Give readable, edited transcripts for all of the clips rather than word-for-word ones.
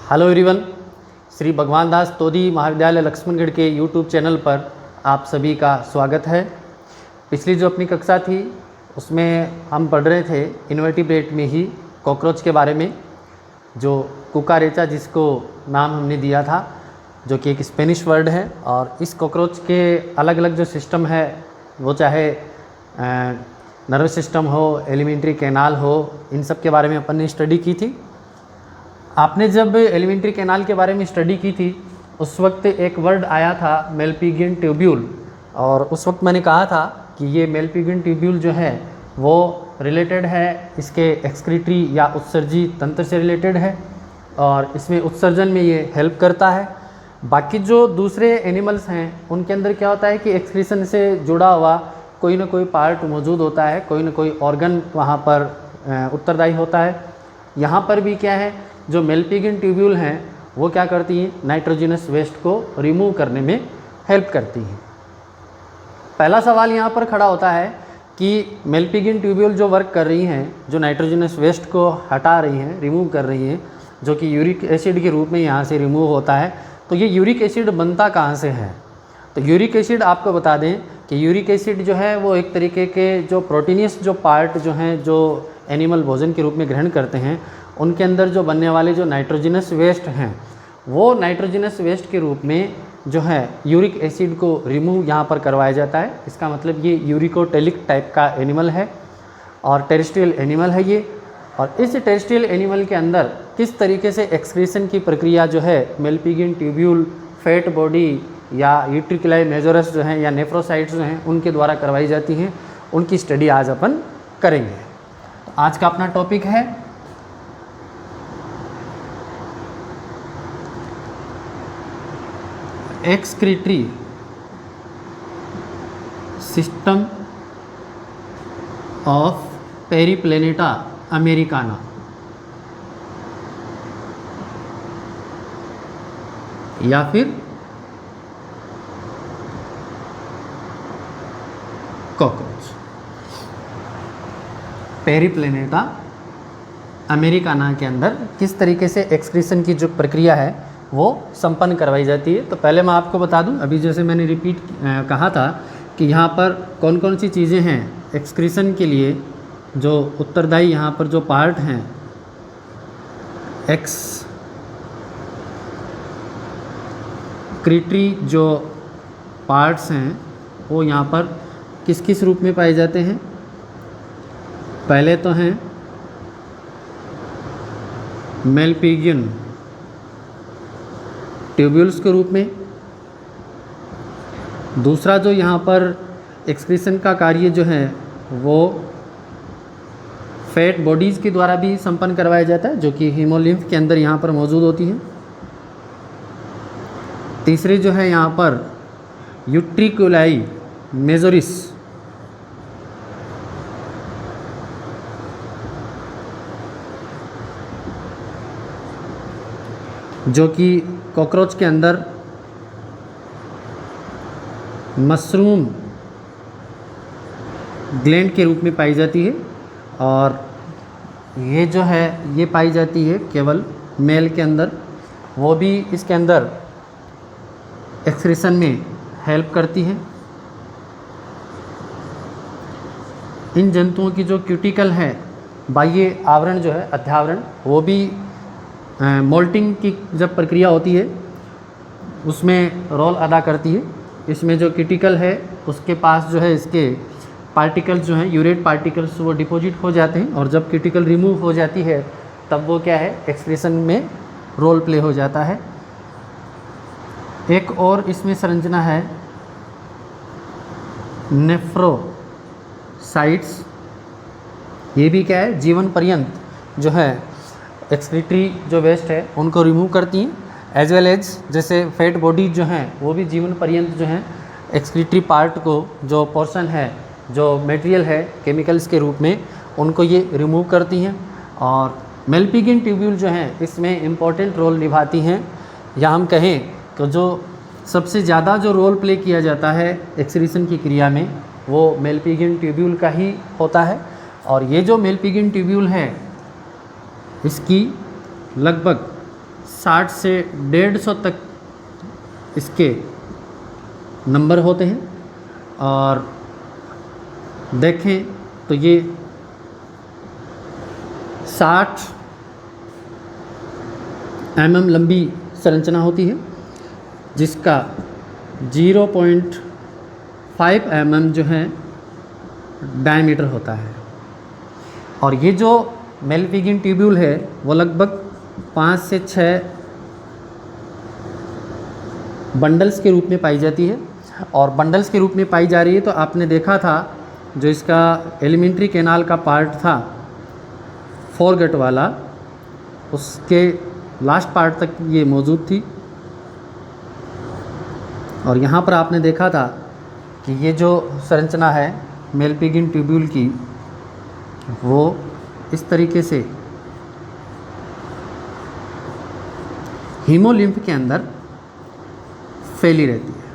Hello everyone, Shri भगवान दास तोदी महाविद्यालय लक्ष्मणगढ़ के यूट्यूब चैनल पर आप सभी का स्वागत है। पिछली जो अपनी कक्षा थी उसमें हम पढ़ रहे थे इन्वर्टिब्रेट में ही कॉकरोच के बारे में, जो कुकारेचा जिसको नाम हमने दिया था, जो कि एक स्पेनिश वर्ड है। और इस कॉकरोच के अलग अलग जो सिस्टम है, वो चाहे नर्वस सिस्टम हो, एलिमेंट्री कैनाल हो, इन सब के बारे में अपन ने स्टडी की थी। आपने जब एलिमेंट्री कैनाल के बारे में स्टडी की थी उस वक्त एक वर्ड आया था मेलपिगियन ट्यूब्यूल, और उस वक्त मैंने कहा था कि ये मेलपिगियन ट्यूब्यूल जो है वो रिलेटेड है, इसके एक्सक्रीटरी या उत्सर्जी तंत्र से रिलेटेड है और इसमें उत्सर्जन में ये हेल्प करता है। बाकी जो दूसरे एनिमल्स हैं उनके अंदर क्या होता है कि एक्सक्रीशन से जुड़ा हुआ कोई ना कोई पार्ट मौजूद होता है, कोई ना कोई ऑर्गन वहाँ पर उत्तरदायी होता है। यहाँ पर भी क्या है, जो मेलपिगियन ट्यूब्यूल हैं वो क्या करती हैं, नाइट्रोजनस वेस्ट को रिमूव करने में हेल्प करती हैं। पहला सवाल यहाँ पर खड़ा होता है कि मेलपिगियन ट्यूब्यूल जो वर्क कर रही हैं, जो नाइट्रोजनस वेस्ट को हटा रही हैं, रिमूव कर रही हैं, जो कि यूरिक एसिड के रूप में यहाँ से रिमूव होता है, तो ये यूरिक एसिड बनता कहाँ से है? तो यूरिक एसिड आपको बता दें कि यूरिक एसिड जो है वो एक तरीके के जो प्रोटीनियस जो पार्ट जो हैं, जो एनिमल भोजन के रूप में ग्रहण करते हैं, उनके अंदर जो बनने वाले जो नाइट्रोजनस वेस्ट हैं, वो नाइट्रोजनस वेस्ट के रूप में जो है यूरिक एसिड को रिमूव यहाँ पर करवाया जाता है। इसका मतलब ये यूरिकोटेलिक टाइप का एनिमल है और टेरेस्ट्रियल एनिमल है ये। और इस टेरेस्ट्रियल एनिमल के अंदर किस तरीके से एक्सक्रीशन की प्रक्रिया जो है मेलपिगियन ट्यूब्यूल, फैट बॉडी या यूट्रिकुलाई मेजोरस जो हैं या नेफ्रोसाइट्स जो हैं उनके द्वारा करवाई जाती हैं, उनकी स्टडी आज अपन करेंगे। तो आज का अपना टॉपिक है एक्सक्रीटरी सिस्टम ऑफ पेरिप्लेनेटा अमेरिकाना, या फिर कॉकरोच। पेरिप्लेनेटा अमेरिकाना के अंदर किस तरीके से एक्सक्रीशन की जो प्रक्रिया है वो संपन्न करवाई जाती है। तो पहले मैं आपको बता दूं, अभी जैसे मैंने रिपीट कहा था कि यहाँ पर कौन कौन सी चीज़ें हैं एक्सक्रीशन के लिए, जो उत्तरदायी यहाँ पर जो पार्ट हैं एक्सक्रीटरी जो पार्ट्स हैं वो यहाँ पर किस किस रूप में पाए जाते हैं। पहले तो हैं मेलपिगियन ट्यूब्यूल्स के रूप में। दूसरा जो यहाँ पर एक्सक्रीशन का कार्य जो है वो फैट बॉडीज़ के द्वारा भी संपन्न करवाया जाता है, जो कि हीमोलिम्फ के अंदर यहाँ पर मौजूद होती है। तीसरी जो है यहाँ पर यूट्रिकुलाई मेजोरिस, जो कि कॉकरोच के अंदर मशरूम ग्लैंड के रूप में पाई जाती है, और ये जो है ये पाई जाती है केवल मेल के अंदर। वो भी इसके अंदर एक्सक्रीशन में हेल्प करती है। इन जंतुओं की जो क्यूटिकल है, बाह्य आवरण जो है अध्यावरण, वो भी मोल्टिंग की जब प्रक्रिया होती है उसमें रोल अदा करती है। इसमें जो क्यूटिकल है उसके पास जो है इसके पार्टिकल्स जो हैं, यूरेट पार्टिकल्स, वो डिपॉजिट हो जाते हैं, और जब क्यूटिकल रिमूव हो जाती है तब वो क्या है एक्सक्रीशन में रोल प्ले हो जाता है। एक और इसमें संरचना है नेफ्रोसाइट्स, ये भी क्या है जीवन पर्यंत जो है एक्सक्रीटरी जो वेस्ट है उनको रिमूव करती हैं, एज वेल एज जैसे फैट बॉडी जो हैं वो भी जीवन पर्यंत जो हैं एक्सक्रीटरी पार्ट को, जो पोर्शन है, जो मटेरियल है केमिकल्स के रूप में, उनको ये रिमूव करती हैं। और मेलपिगियन ट्यूब्यूल जो हैं इसमें इम्पॉर्टेंट रोल निभाती हैं, या हम कहें तो जो सबसे ज़्यादा जो रोल प्ले किया जाता है एक्सक्रीशन की क्रिया में वो मेलपिगियन ट्यूब्यूल का ही होता है। और ये जो मेलपिगियन ट्यूब्यूल है इसकी लगभग 60 से 150 तक इसके नंबर होते हैं। और देखें तो ये 60 mm लंबी संरचना होती है, जिसका 0.5 mm जो है डायमीटर होता है। और ये जो मेलपिगियन ट्यूब्यूल है वो लगभग 5 से 6 बंडल्स के रूप में पाई जाती है। और बंडल्स के रूप में पाई जा रही है तो आपने देखा था जो इसका एलिमेंट्री कैनाल का पार्ट था फोरगट वाला, उसके लास्ट पार्ट तक ये मौजूद थी। और यहाँ पर आपने देखा था कि ये जो संरचना है मेलपिगियन ट्यूब्यूल की वो इस तरीके से हीमोलिम्फ के अंदर फैली रहती है।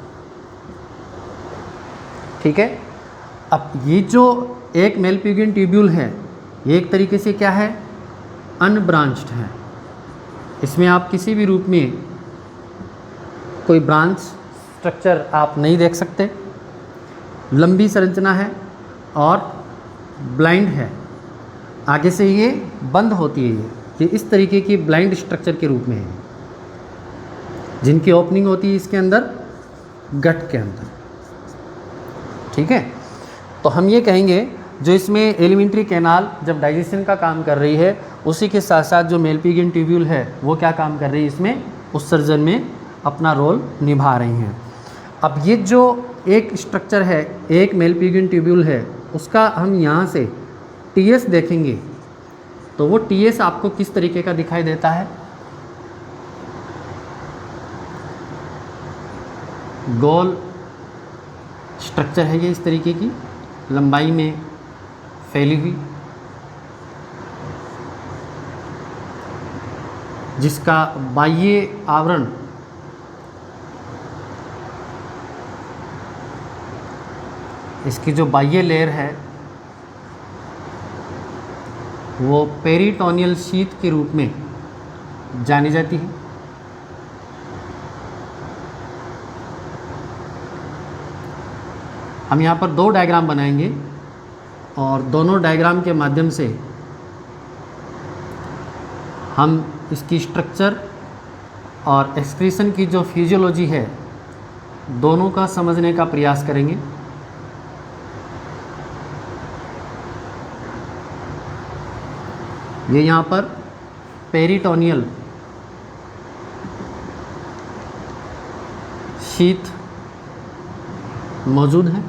ठीक है। अब ये जो एक मेलपिगियन ट्यूब्यूल है ये एक तरीके से क्या है, अनब्रांच्ड है। इसमें आप किसी भी रूप में कोई ब्रांच स्ट्रक्चर आप नहीं देख सकते। लंबी संरचना है और ब्लाइंड है, आगे से ये बंद होती है। ये इस तरीके की ब्लाइंड स्ट्रक्चर के रूप में है, जिनकी ओपनिंग होती है इसके अंदर गट के अंदर। ठीक है। तो हम ये कहेंगे जो इसमें एलिमेंट्री कैनाल जब डाइजेशन का काम कर रही है, उसी के साथ साथ जो मेलपिगियन ट्यूब्यूल है वो क्या काम कर रही है, इसमें उत्सर्जन में अपना रोल निभा रही हैं। अब ये जो एक स्ट्रक्चर है, एक मेलपिगियन ट्यूब्यूल है, उसका हम यहाँ से टीएस देखेंगे तो वो टीएस आपको किस तरीके का दिखाई देता है। गोल स्ट्रक्चर है ये, इस तरीके की लंबाई में फैली हुई, जिसका बाह्य आवरण इसकी जो बाह्य लेयर है वो पेरिटोनियल शीथ के रूप में जानी जाती है। हम यहाँ पर 2 डायग्राम बनाएंगे और दोनों डायग्राम के माध्यम से हम इसकी स्ट्रक्चर और एक्सक्रीशन की जो फिजियोलॉजी है दोनों का समझने का प्रयास करेंगे। ये यहाँ पर पेरिटोनियल शीथ मौजूद है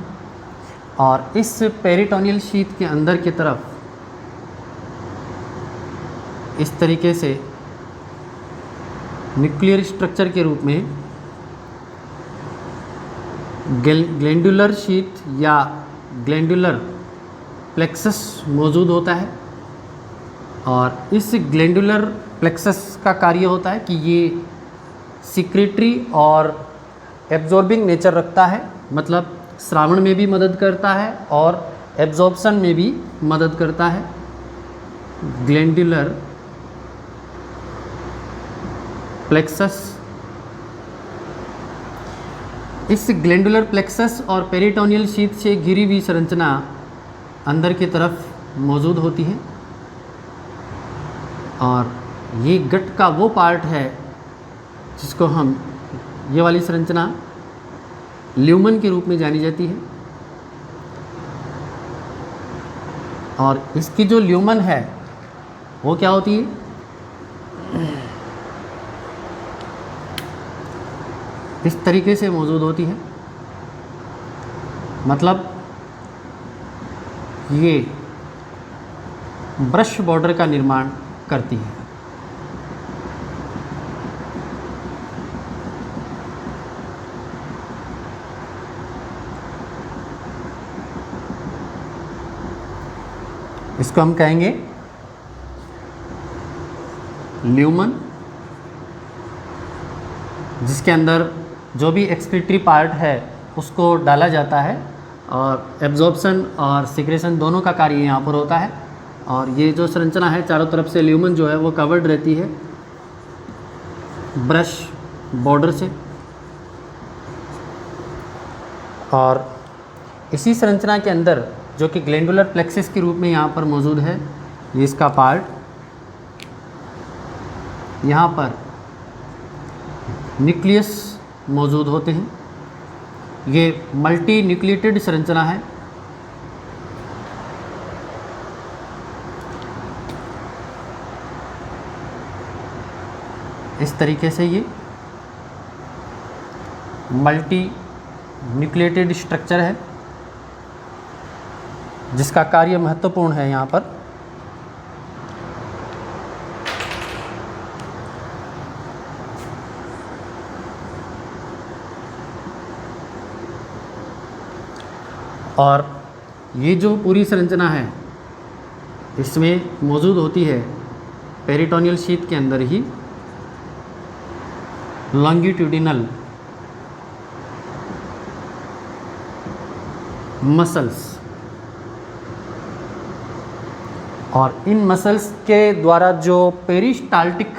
और इस पेरिटोनियल शीथ के अंदर की तरफ इस तरीके से न्यूक्लियर स्ट्रक्चर के रूप में ग्लैंडुलर शीथ या ग्लैंडुलर प्लेक्सस मौजूद होता है। और इस ग्लैंडुलर प्लेक्सस का कार्य होता है कि ये सिक्रेटरी और एब्जॉर्बिंग नेचर रखता है, मतलब श्रावण में भी मदद करता है और एब्जॉर्प्शन में भी मदद करता है। ग्लैंडुलर प्लेक्सस, इस ग्लैंडुलर प्लेक्सस और पेरिटोनियल शीथ से घिरी हुई संरचना अंदर की तरफ मौजूद होती है। और ये गट का वो पार्ट है जिसको हम, ये वाली संरचना ल्यूमन के रूप में जानी जाती है। और इसकी जो ल्यूमन है वो क्या होती है, इस तरीके से मौजूद होती है। मतलब ये ब्रश बॉर्डर का निर्माण करती है। इसको हम कहेंगे ल्यूमन, जिसके अंदर जो भी एक्सक्रीटरी पार्ट है उसको डाला जाता है और एब्जॉर्प्शन और सिक्रेशन दोनों का कार्य यहाँ पर होता है। और ये जो संरचना है चारों तरफ से ल्यूमन जो है वो कवर्ड रहती है। ब्रश बॉर्डर से। और इसी संरचना के अंदर जो कि ग्लैंडुलर प्लेक्सिस के रूप में यहाँ पर मौजूद है, ये इसका पार्ट, यहाँ पर न्यूक्लियस मौजूद होते हैं। ये मल्टी न्यूक्लिएटेड संरचना है। इस तरीके से ये मल्टी न्यूक्लिएटेड स्ट्रक्चर है जिसका कार्य महत्वपूर्ण है यहाँ पर। और ये जो पूरी संरचना है इसमें मौजूद होती है पेरिटोनियल शीथ के अंदर ही लॉन्गिट्यूडिनल मसल्स, और इन मसल्स के द्वारा जो पेरिस्टाल्टिक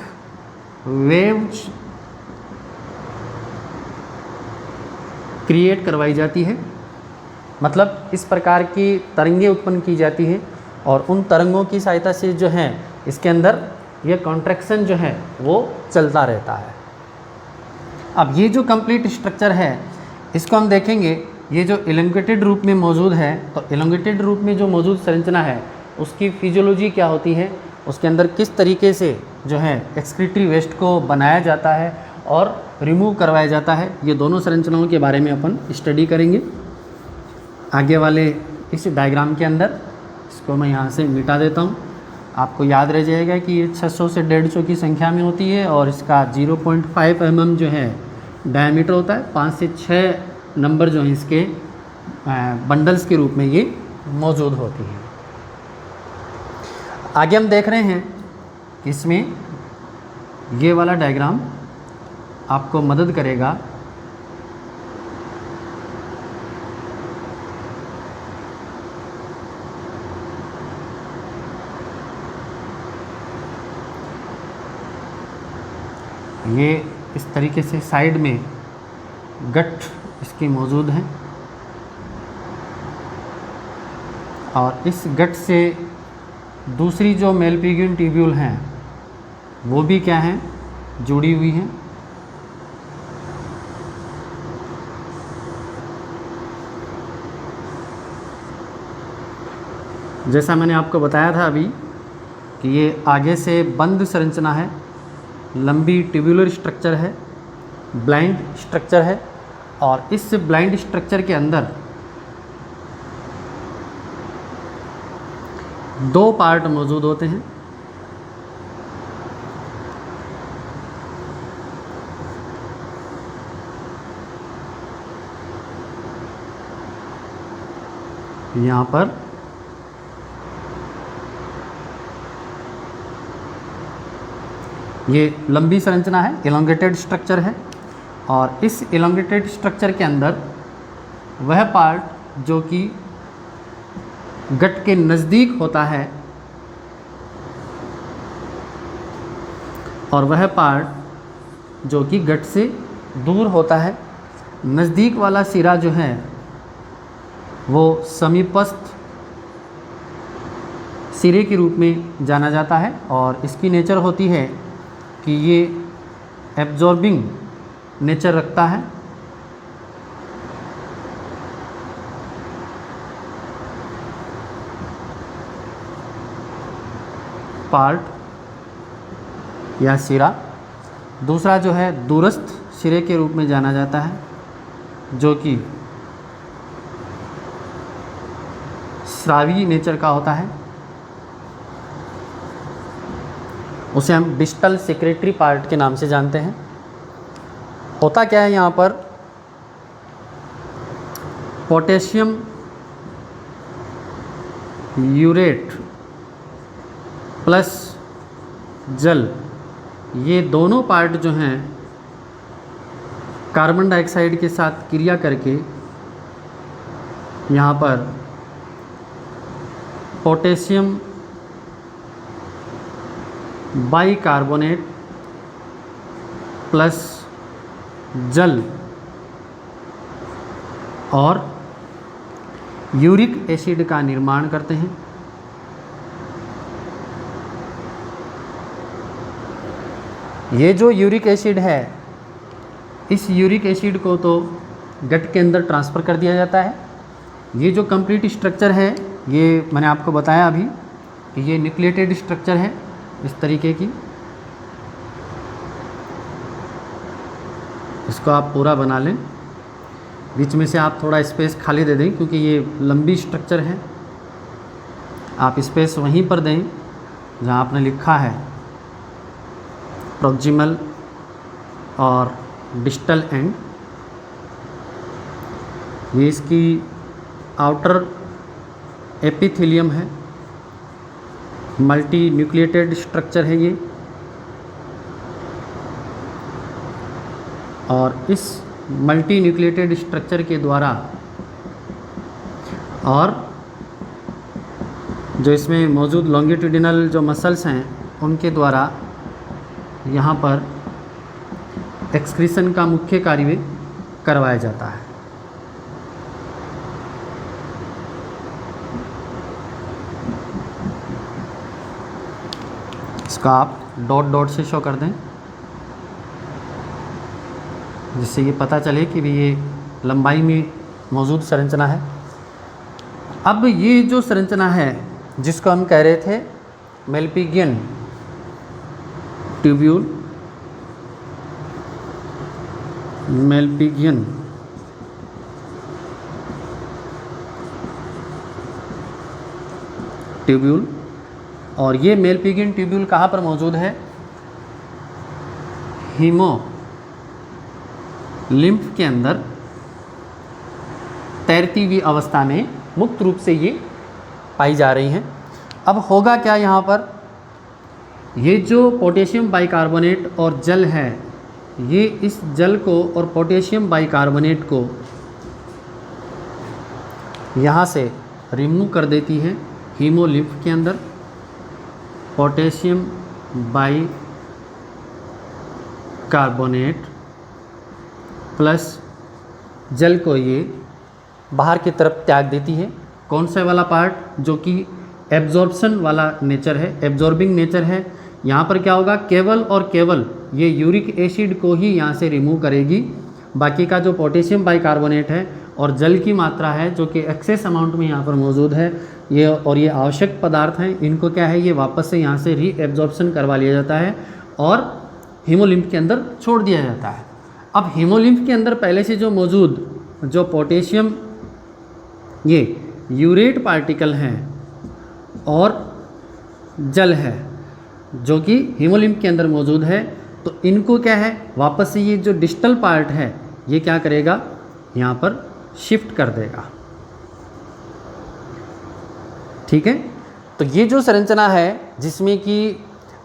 वेव्स क्रिएट करवाई जाती है, मतलब इस प्रकार की तरंगें उत्पन्न की जाती हैं और उन तरंगों की सहायता से जो है इसके अंदर ये कॉन्ट्रैक्शन जो है वो चलता रहता है। अब ये जो कंप्लीट स्ट्रक्चर है इसको हम देखेंगे, ये जो इलोंगेटेड रूप में मौजूद है, तो इलोंगेटेड रूप में जो मौजूद संरचना है उसकी फिजियोलॉजी क्या होती है, उसके अंदर किस तरीके से जो है एक्सक्रीटरी वेस्ट को बनाया जाता है और रिमूव करवाया जाता है, ये दोनों संरचनाओं के बारे में अपन स्टडी करेंगे आगे वाले इस डायग्राम के अंदर। इसको मैं यहाँ से मिटा देता हूँ। आपको याद रह जाएगा कि ये 600 से 150 की संख्या में होती है और इसका 0.5 mm जो है डायमीटर होता है। 5 से 6 नंबर जो हैं इसके बंडल्स के रूप में ये मौजूद होती है। आगे हम देख रहे हैं कि इसमें ये वाला डायग्राम आपको मदद करेगा ये इस तरीके से साइड में गट इसकी मौजूद है और इस गट से दूसरी जो मेलपिगियन ट्यूब्यूल हैं वो भी क्या हैं, जुड़ी हुई हैं। जैसा मैंने आपको बताया था अभी कि ये आगे से बंद संरचना है, लंबी ट्यूबुलर स्ट्रक्चर है, ब्लाइंड स्ट्रक्चर है और इस ब्लाइंड स्ट्रक्चर के अंदर 2 पार्ट मौजूद होते हैं। यहाँ पर ये लंबी संरचना है, इलोंगेटेड स्ट्रक्चर है और इस इलोंगेटेड स्ट्रक्चर के अंदर वह पार्ट जो कि गट के नज़दीक होता है और वह पार्ट जो कि गट से दूर होता है। नज़दीक वाला सिरा जो है वो समीपस्थ सिरे के रूप में जाना जाता है और इसकी नेचर होती है कि ये एब्जॉर्बिंग नेचर रखता है। पार्ट या सिरा। दूसरा जो है दूरस्थ सिरे के रूप में जाना जाता है जो कि स्रावी नेचर का होता है, उसे हम डिस्टल सेक्रेटरी पार्ट के नाम से जानते हैं। होता क्या है यहाँ पर, पोटेशियम यूरेट प्लस जल, ये दोनों पार्ट जो हैं कार्बन डाइऑक्साइड के साथ क्रिया करके यहाँ पर पोटेशियम बाइकार्बोनेट प्लस जल और यूरिक एसिड का निर्माण करते हैं। ये जो यूरिक एसिड है, इस यूरिक एसिड को तो गट के अंदर ट्रांसफ़र कर दिया जाता है। ये जो कंप्लीट स्ट्रक्चर है, ये मैंने आपको बताया अभी कि ये न्यूक्लिएटेड स्ट्रक्चर है इस तरीके की। इसको आप पूरा बना लें, बीच में से आप थोड़ा स्पेस खाली दे दें क्योंकि ये लंबी स्ट्रक्चर है। आप स्पेस वहीं पर दें जहाँ आपने लिखा है प्रॉक्सिमल और डिस्टल एंड। ये इसकी आउटर एपिथेलियम है, मल्टी न्यूक्लिएटेड स्ट्रक्चर है ये। और इस मल्टी न्यूक्लिएटेड स्ट्रक्चर के द्वारा और जो इसमें मौजूद लॉन्गिट्यूडिनल जो मसल्स हैं उनके द्वारा यहाँ पर एक्सक्रीशन का मुख्य कार्य करवाया जाता है। इसको आप डॉट डॉट से शो कर दें जिससे ये पता चले कि भी ये लंबाई में मौजूद संरचना है। अब ये जो संरचना है जिसको हम कह रहे थे मेलपिगियन ट्यूब्यूल, मेलपिगियन ट्यूब्यूल, और ये मेलपिगियन ट्यूब्यूल कहाँ पर मौजूद है? हीमो लिम्फ के अंदर तैरती हुई अवस्था में मुक्त रूप से ये पाई जा रही हैं। अब होगा क्या यहाँ पर, ये जो पोटेशियम बाइकार्बोनेट और जल है, ये इस जल को और पोटेशियम बाइकार्बोनेट को यहाँ से रिमूव कर देती है हीमोलिम्फ के अंदर। पोटेशियम बाइकार्बोनेट प्लस जल को ये बाहर की तरफ त्याग देती है। कौन सा वाला पार्ट? जो कि एब्जॉर्प्शन वाला नेचर है, एब्जॉर्बिंग नेचर है। यहाँ पर क्या होगा, केवल और केवल ये यूरिक एसिड को ही यहाँ से रिमूव करेगी। बाकी का जो पोटेशियम बाइकार्बोनेट है और जल की मात्रा है जो कि एक्सेस अमाउंट में यहाँ पर मौजूद है, ये और ये आवश्यक पदार्थ हैं, इनको क्या है, ये वापस से यहाँ से रीएब्जॉर्प्शन करवा लिया जाता है और हीमोलिम्फ के अंदर छोड़ दिया जाता है। अब हीमोलिम्फ के अंदर पहले से जो मौजूद जो पोटेशियम ये यूरेट पार्टिकल हैं और जल है जो कि हीमोलिम्फ के अंदर मौजूद है, तो इनको क्या है, वापस से ये जो डिस्टल पार्ट है ये क्या करेगा, यहाँ पर शिफ्ट कर देगा। ठीक है, तो ये जो संरचना है जिसमें कि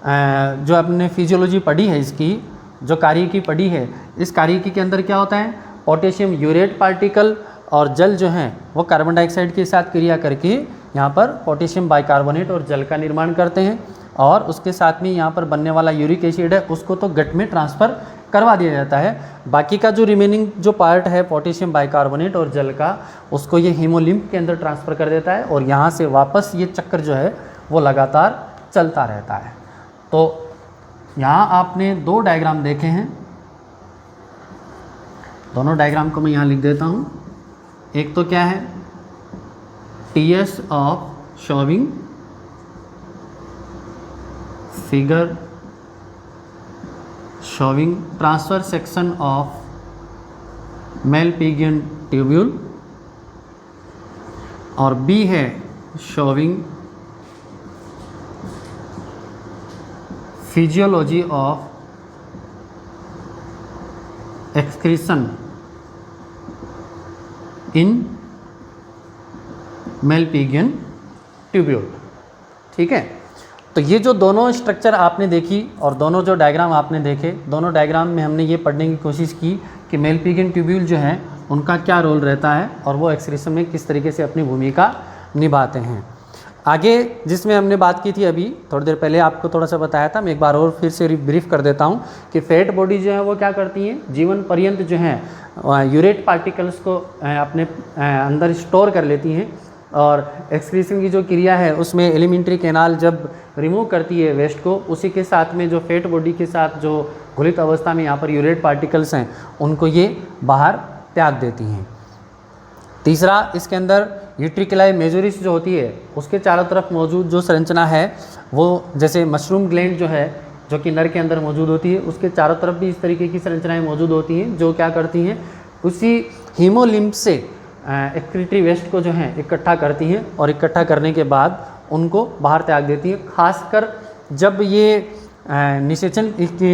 जो आपने फिजियोलॉजी पढ़ी है, इसकी जो कार्यकी पढ़ी है, इस कार्यकी के अंदर क्या होता है, पोटेशियम यूरेट पार्टिकल और जल जो हैं वो कार्बन डाइऑक्साइड के साथ क्रिया करके यहाँ पर पोटेशियम बाइकार्बोनेट और जल का निर्माण करते हैं और उसके साथ में यहाँ पर बनने वाला यूरिक एसिड है उसको तो गट में ट्रांसफ़र करवा दिया जाता है। बाकी का जो रिमेनिंग जो पार्ट है पोटेशियम बाइकार्बोनेट और जल का, उसको ये हीमोलिम्फ के अंदर ट्रांसफ़र कर देता है और यहाँ से वापस ये चक्कर जो है वो लगातार चलता रहता है। तो यहाँ आपने दो डायग्राम देखे हैं, दोनों डायग्राम को मैं यहाँ लिख देता हूँ। एक तो क्या है, TS of showing figure showing transfer section of Malpighian tubule, और बी है showing physiology of excretion in Malpighian tubule. ठीक है, तो ये जो दोनों स्ट्रक्चर आपने देखी और दोनों जो डायग्राम आपने देखे, दोनों डायग्राम में हमने ये पढ़ने की कोशिश की कि मेलपिगियन ट्यूब्यूल जो हैं उनका क्या रोल रहता है और वो एक्सक्रीशन में किस तरीके से अपनी भूमिका निभाते हैं। आगे जिसमें हमने बात की थी अभी थोड़ी देर पहले आपको थोड़ा सा बताया था, मैं एक बार और फिर से ब्रीफ कर देता हूँ कि फैट बॉडी जो है वो क्या करती है, जीवन पर्यंत जो है यूरेट पार्टिकल्स को अपने अंदर स्टोर कर लेती हैं, और एक्सक्रीशन की जो क्रिया है उसमें एलिमेंट्री कैनाल जब रिमूव करती है वेस्ट को, उसी के साथ में जो फैट बॉडी के साथ जो घुलित अवस्था में यहाँ पर यूरेट पार्टिकल्स हैं उनको ये बाहर त्याग देती हैं। तीसरा, इसके अंदर यूट्रिकुलाई मेजोरिस जो होती है उसके चारों तरफ मौजूद जो संरचना है वो जैसे मशरूम ग्लैंड जो है जो कि नर के अंदर मौजूद होती है, उसके चारों तरफ भी इस तरीके की संरचनाएं मौजूद होती हैं जो क्या करती हैं, उसी हीमोलिम्फ से एक्सक्रीटरी वेस्ट को जो है इकट्ठा करती हैं और इकट्ठा करने के बाद उनको बाहर त्याग देती हैं। खासकर जब ये निषेचन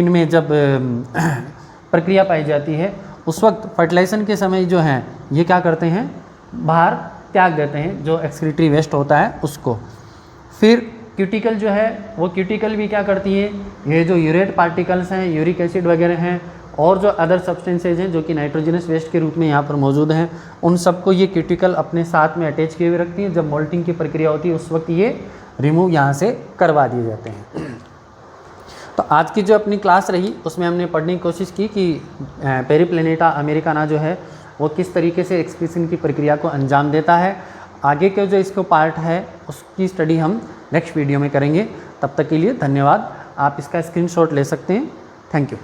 में जब प्रक्रिया पाई जाती है उस वक्त फर्टिलाइजेशन के समय जो है ये क्या करते हैं, बाहर त्याग देते हैं जो एक्सक्रीटरी वेस्ट होता है उसको। फिर क्यूटिकल जो है वो क्यूटिकल भी क्या करती है, ये जो यूरेट पार्टिकल्स हैं, यूरिक एसिड वगैरह हैं और जो अदर सब्सटेंसेज हैं जो कि नाइट्रोजनस वेस्ट के रूप में यहाँ पर मौजूद हैं, उन सबको ये क्यूटिकल अपने साथ में अटैच किए हुए रखती है। जब मोल्टिंग की प्रक्रिया होती है उस वक्त ये रिमूव यहाँ से करवा दिए जाते हैं। तो आज की जो अपनी क्लास रही उसमें हमने पढ़ने की कोशिश की कि पेरिप्लेनेटा अमेरिकाना जो है वो किस तरीके से एक्सक्रीशन की प्रक्रिया को अंजाम देता है। आगे के जो इसको पार्ट है उसकी स्टडी हम नेक्स्ट वीडियो में करेंगे। तब तक के लिए धन्यवाद। आप इसका स्क्रीनशॉट ले सकते हैं। Thank you.